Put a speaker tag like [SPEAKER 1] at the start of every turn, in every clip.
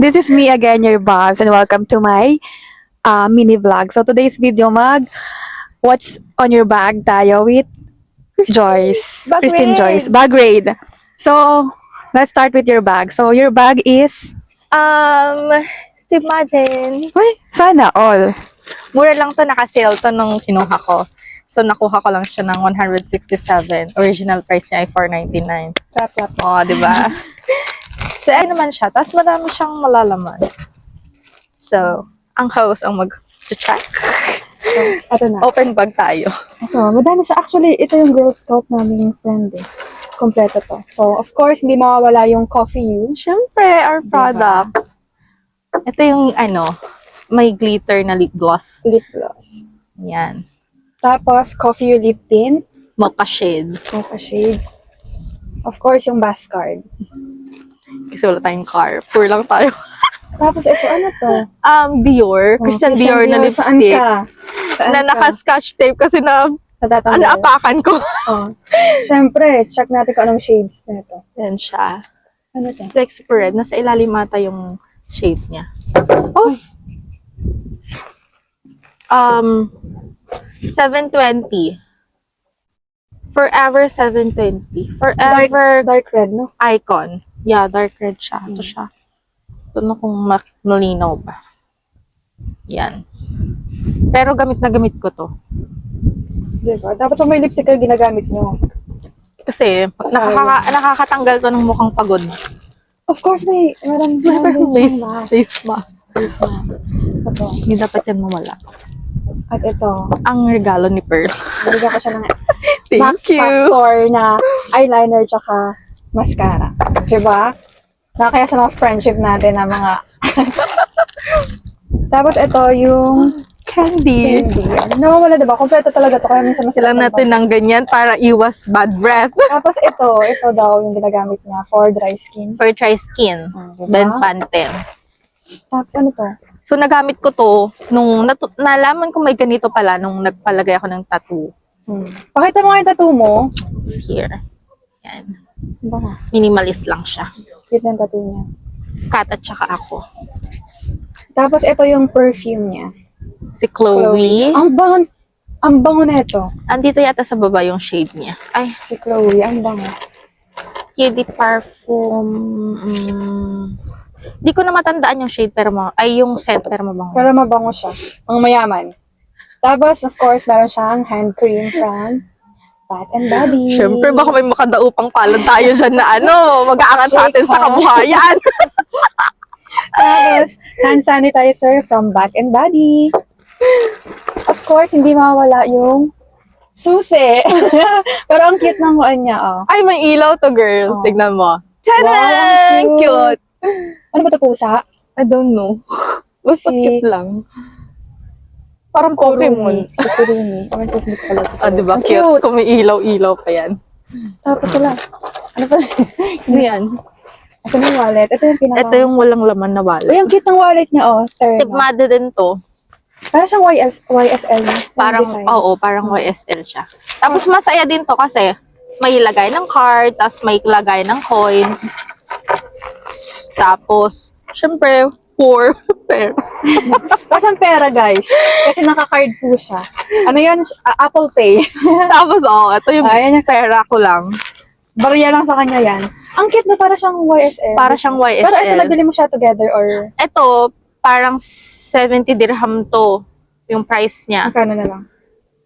[SPEAKER 1] This is me again, your Bobs, and welcome to my mini vlog. So today's video what's on your bag tayo with Joyce,
[SPEAKER 2] Bag
[SPEAKER 1] Christine
[SPEAKER 2] raid.
[SPEAKER 1] Joyce, bag raid. So let's start with your bag. So your bag is,
[SPEAKER 2] Steve Madden.
[SPEAKER 1] ay, sana all.
[SPEAKER 2] Mura lang to, naka-sale to nung kinuha ko. So, nakuha ko lang siya ng 167. Original price niya ay 499.
[SPEAKER 1] Tap, tap.
[SPEAKER 2] Oh, di ba? So, ay naman siya. Tapos, marami siyang malalaman. So, ang host ang mag-check.
[SPEAKER 1] Ito na.
[SPEAKER 2] Open bag tayo.
[SPEAKER 1] Ito, madami siya. Actually, ito yung Girl Scout naming friend eh. Kompleto to. So, of course, hindi mawawala yung Coffee You.
[SPEAKER 2] Siyempre, our product. Ito yung, may glitter na lip gloss.
[SPEAKER 1] Lip gloss.
[SPEAKER 2] Yan.
[SPEAKER 1] Tapos, Coffee You Lip Tint.
[SPEAKER 2] Mocha shade.
[SPEAKER 1] Mocha shades. Of course, yung Bass Card.
[SPEAKER 2] Kasi wala tayong car. Poor lang tayo.
[SPEAKER 1] Tapos, ito, ano to?
[SPEAKER 2] Dior. Christian Dior na
[SPEAKER 1] Saan
[SPEAKER 2] lipstick.
[SPEAKER 1] ka? Saan
[SPEAKER 2] Na
[SPEAKER 1] ka?
[SPEAKER 2] naka-scotch tape kasi
[SPEAKER 1] Natatanggal.
[SPEAKER 2] apakan ko.
[SPEAKER 1] Oh. Siyempre, check natin kung anong shades na ito.
[SPEAKER 2] Yan siya.
[SPEAKER 1] Ano to?
[SPEAKER 2] Like super red. Nasa ilalim mata yung shade niya. Oh! 720. Forever 720. Forever
[SPEAKER 1] Dark red, no?
[SPEAKER 2] icon. Yeah, dark red siya. Ito siya. Ito na kung malinaw ba. Yan. Pero gamit na gamit ko to.
[SPEAKER 1] Diba? Dapat pa may lipstick kayo ginagamit nyo.
[SPEAKER 2] Kasi nakakatanggal to ng mukhang pagod.
[SPEAKER 1] Of course, meron
[SPEAKER 2] Face
[SPEAKER 1] mask.
[SPEAKER 2] mask.
[SPEAKER 1] Face mask. Ito.
[SPEAKER 2] Hindi dapat yan mawala.
[SPEAKER 1] At ito.
[SPEAKER 2] Ang regalo ni Pearl.
[SPEAKER 1] Nalagyan ko siya ng
[SPEAKER 2] Thank
[SPEAKER 1] Max
[SPEAKER 2] you.
[SPEAKER 1] Factor na eyeliner tsaka mascara. Diba? Nakaya sa mga friendship natin na mga... Tapos ito yung
[SPEAKER 2] Candy.
[SPEAKER 1] candy. Nawawala diba? Kompleto talaga to. Kaya minsan
[SPEAKER 2] Sila natin ng ganyan para iwas bad breath.
[SPEAKER 1] Tapos ito daw yung ginagamit niya for dry skin.
[SPEAKER 2] For dry skin.
[SPEAKER 1] Diba?
[SPEAKER 2] Ben Pantene.
[SPEAKER 1] Tapos ano to?
[SPEAKER 2] So, nagamit ko to nung nalaman ko may ganito pala nung nagpalagay ako ng tattoo.
[SPEAKER 1] Pakita mo nga yung tattoo mo.
[SPEAKER 2] Here. Yan.
[SPEAKER 1] Baka,
[SPEAKER 2] Minimalist lang siya.
[SPEAKER 1] cute na yung tattoo niya.
[SPEAKER 2] Kat at saka ako.
[SPEAKER 1] Tapos ito yung perfume niya.
[SPEAKER 2] Si Chloe.
[SPEAKER 1] Ang bango na ito.
[SPEAKER 2] Andito yata sa baba yung shade niya. Ay,
[SPEAKER 1] Si Chloe, ang bango.
[SPEAKER 2] Kiddy Parfum. Di ko na matandaan yung shade pero yung scent pero mabango.
[SPEAKER 1] Pero mabango siya. Ang mayaman. Tapos, of course, meron siyang hand cream from Bath and Body.
[SPEAKER 2] Siyempre, baka may makadaupang palad tayo dyan na mag-aangat sa atin sa kabuhayan.
[SPEAKER 1] Tapos, hand sanitizer from Bath and Body. Of course, hindi mawawala yung susi. Pero ang cute ng kuan niya, oh.
[SPEAKER 2] Ay, may ilaw to, girl.
[SPEAKER 1] Oh.
[SPEAKER 2] Tignan mo.
[SPEAKER 1] Wow,
[SPEAKER 2] Tadaan!
[SPEAKER 1] ang
[SPEAKER 2] Cute!
[SPEAKER 1] Ano ba ito, pusa?
[SPEAKER 2] I don't know. Basta
[SPEAKER 1] Si-
[SPEAKER 2] cute lang. Parang Pokemon.
[SPEAKER 1] Si Kurumi. Oh, ito hindi pala si
[SPEAKER 2] Ah,
[SPEAKER 1] Kurumi.
[SPEAKER 2] diba?
[SPEAKER 1] Ang
[SPEAKER 2] Cute. Kung may ilaw-ilaw pa yan.
[SPEAKER 1] Tapos wala. Ano pa?
[SPEAKER 2] Ano yan?
[SPEAKER 1] Ito na yung wallet. Ito yung pinaka...
[SPEAKER 2] Ito yung walang laman na
[SPEAKER 1] Uy,
[SPEAKER 2] wallet.
[SPEAKER 1] ang cute ng wallet niya, oh.
[SPEAKER 2] Step Mother din to.
[SPEAKER 1] Parang siyang YSL na.
[SPEAKER 2] Parang, parang YSL siya. Tapos masaya din to kasi may lagay ng card, tapos may lagay ng coins. Tapos, syempre, poor. Pero,
[SPEAKER 1] Parang siyang pera, guys. Kasi naka-card po siya. Ano yan? Apple Pay.
[SPEAKER 2] tapos, ito yung
[SPEAKER 1] Ayan yung
[SPEAKER 2] pera ko lang.
[SPEAKER 1] Barya lang sa kanya yan. Ang cute na para siyang YSL.
[SPEAKER 2] Para siyang YSL.
[SPEAKER 1] Pero ito, nabili mo siya together or
[SPEAKER 2] Ito, parang 70 dirham to. Yung price niya.
[SPEAKER 1] magkano na lang?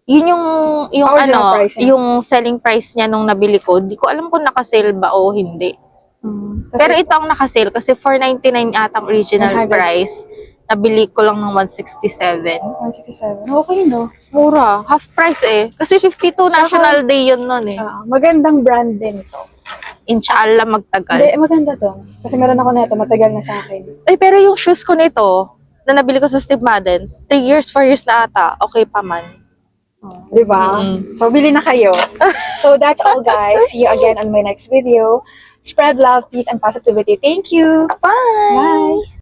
[SPEAKER 2] Yun yung
[SPEAKER 1] Original price niya.
[SPEAKER 2] yung selling price niya nung nabili ko. Di ko alam kung naka-sale ba o hindi.
[SPEAKER 1] Kasi,
[SPEAKER 2] Pero ito ang naka-sale kasi 499 atang original
[SPEAKER 1] 100.
[SPEAKER 2] price. Nabili ko lang ng 167.
[SPEAKER 1] 167. Okay, no?
[SPEAKER 2] Mura. Half price eh. Kasi 52 National Day yun nun eh.
[SPEAKER 1] Magandang brand din ito.
[SPEAKER 2] Inshallah magtagal.
[SPEAKER 1] Hindi, maganda to. Kasi meron ako na ito, matagal na sa akin.
[SPEAKER 2] Ay, pero yung shoes ko nito, na nabili ko sa Steve Madden, 3 years, 4 years na ata. Okay pa man.
[SPEAKER 1] Di ba? So, bili na kayo. So, that's all, guys. See you again on my next video. Spread love, peace, and positivity. Thank you.
[SPEAKER 2] Bye!
[SPEAKER 1] Bye!